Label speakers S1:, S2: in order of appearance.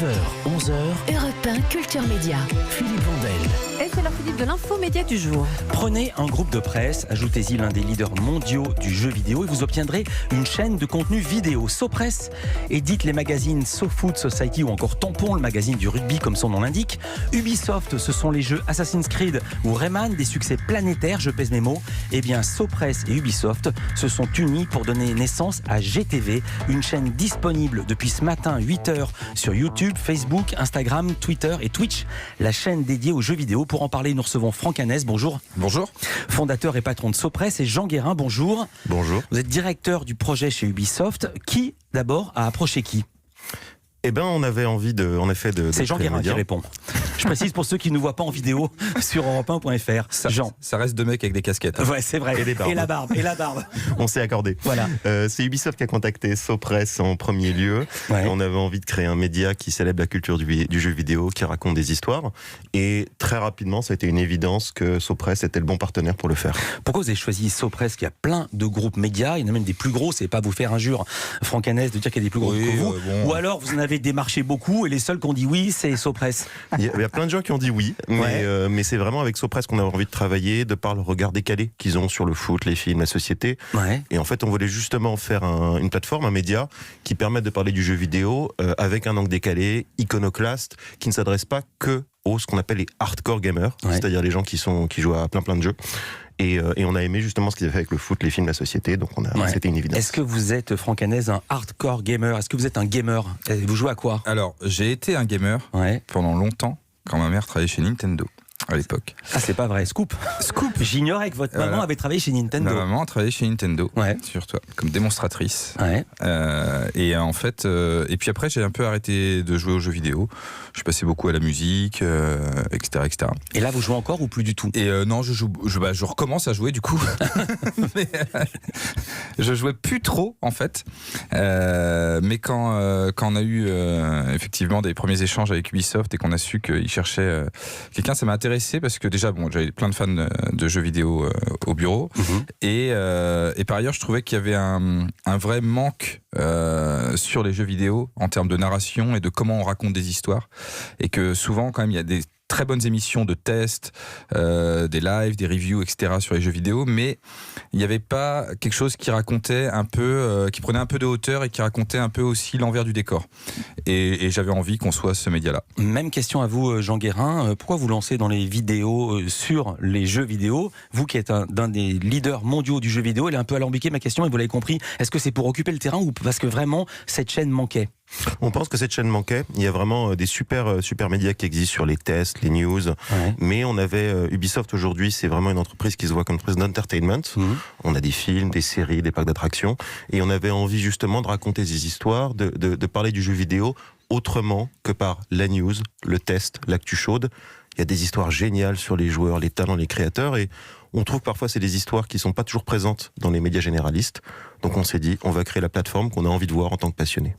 S1: 9h, 11h,
S2: Europe 1 Culture Média.
S1: Philippe Vandel.
S3: Et c'est l'heure, Philippe, de l'info média du jour.
S1: Prenez un groupe de presse, ajoutez-y l'un des leaders mondiaux du jeu vidéo et vous obtiendrez une chaîne de contenu vidéo. SoPress édite les magazines SoFood Society ou encore Tampon, le magazine du rugby comme son nom l'indique. Ubisoft, ce sont les jeux Assassin's Creed ou Rayman, des succès planétaires, je pèse mes mots. Eh bien, SoPress et Ubisoft se sont unis pour donner naissance à GTV, une chaîne disponible depuis ce matin 8h sur YouTube, Facebook, Instagram, Twitter et Twitch, la chaîne dédiée aux jeux vidéo. Pour en parler, nous recevons Franck Hanès, bonjour.
S4: Bonjour.
S1: Fondateur et patron de SoPress, et Jean Guérin, bonjour.
S4: Bonjour.
S1: Vous êtes directeur du projet chez Ubisoft. Qui, d'abord, a approché qui ?
S4: Eh ben, on avait envie de
S1: C'est Jean Guérin qui répond. Je précise pour ceux qui ne nous voient pas en vidéo sur europe1.fr. Jean.
S4: Ça reste deux mecs avec des casquettes.
S1: Ouais, c'est vrai. Et la barbe.
S4: On s'est accordé.
S1: Voilà.
S4: C'est Ubisoft qui a contacté SoPress en premier lieu.
S1: Ouais.
S4: On avait envie de créer un média qui célèbre la culture du jeu vidéo, qui raconte des histoires. Et très rapidement, ça a été une évidence que SoPress était le bon partenaire pour le faire.
S1: Pourquoi vous avez choisi SoPress, qui a plein de groupes médias, il y en a même des plus gros, c'est pas vous faire injure, Franck Hanès, de dire qu'il y a des plus gros que vous, ou alors vous en avez démarché beaucoup et les seuls qui ont dit oui, c'est SoPress.
S4: Il y a plein de gens qui ont dit oui, mais c'est vraiment avec SoPress qu'on a envie de travailler, de par le regard décalé qu'ils ont sur le foot, les films, la société.
S1: Ouais.
S4: Et en fait, on voulait justement faire une plateforme, un média qui permette de parler du jeu vidéo avec un angle décalé, iconoclaste, qui ne s'adresse pas que aux ce qu'on appelle les hardcore gamers, c'est-à-dire les gens qui jouent à plein de jeux. Et on a aimé justement ce qu'ils avaient fait avec le foot, les films, la société, donc c'était une évidence.
S1: Est-ce que vous êtes, Franck Hanès, un hardcore gamer ? Est-ce que vous êtes un gamer ? Vous jouez à quoi ?
S5: Alors, j'ai été un gamer pendant longtemps, quand ma mère travaillait chez Nintendo à l'époque.
S1: Ah, c'est pas vrai, Scoop. J'ignorais que votre maman avait travaillé chez Nintendo.
S5: Ma maman a travaillé chez Nintendo, surtout comme démonstratrice. Et en fait, et puis après, j'ai un peu arrêté de jouer aux jeux vidéo. Je passais beaucoup à la musique, etc., etc.
S1: Et là, vous jouez encore ou plus du tout ?
S5: Et non, je recommence à jouer du coup. Mais, je jouais plus trop en fait. Mais quand on a eu effectivement des premiers échanges avec Ubisoft et qu'on a su qu'ils cherchaient quelqu'un, ça m'a intéressé parce que déjà, j'avais plein de fans de jeux vidéo au bureau. Et par ailleurs, je trouvais qu'il y avait un vrai manque sur les jeux vidéo en termes de narration et de comment on raconte des histoires. Et que souvent, quand même, il y a des très bonnes émissions de tests, des lives, des reviews, etc. sur les jeux vidéo, mais il n'y avait pas quelque chose qui racontait un peu, qui prenait un peu de hauteur et qui racontait un peu aussi l'envers du décor. Et j'avais envie qu'on soit ce média-là. Même
S1: question à vous, Jean Guérin. Pourquoi vous lancez dans les vidéos sur les jeux vidéo ? Vous qui êtes d'un des leaders mondiaux du jeu vidéo, elle est un peu alambiquée ma question, et vous l'avez compris. Est-ce que c'est pour occuper le terrain ou parce que vraiment cette chaîne manquait ?
S4: On pense que cette chaîne manquait. Il y a vraiment des super médias qui existent sur les tests, les news. Mais on avait Ubisoft aujourd'hui, c'est vraiment une entreprise qui se voit comme une entreprise d'entertainment. On a des films, des séries, des parcs d'attractions. Et on avait envie justement de raconter des histoires, de parler du jeu vidéo autrement que par la news, le test, l'actu chaude. Il y a des histoires géniales sur les joueurs, les talents, les créateurs. Et on trouve parfois c'est des histoires qui sont pas toujours présentes dans les médias généralistes. Donc on s'est dit, on va créer la plateforme qu'on a envie de voir en tant que passionnés.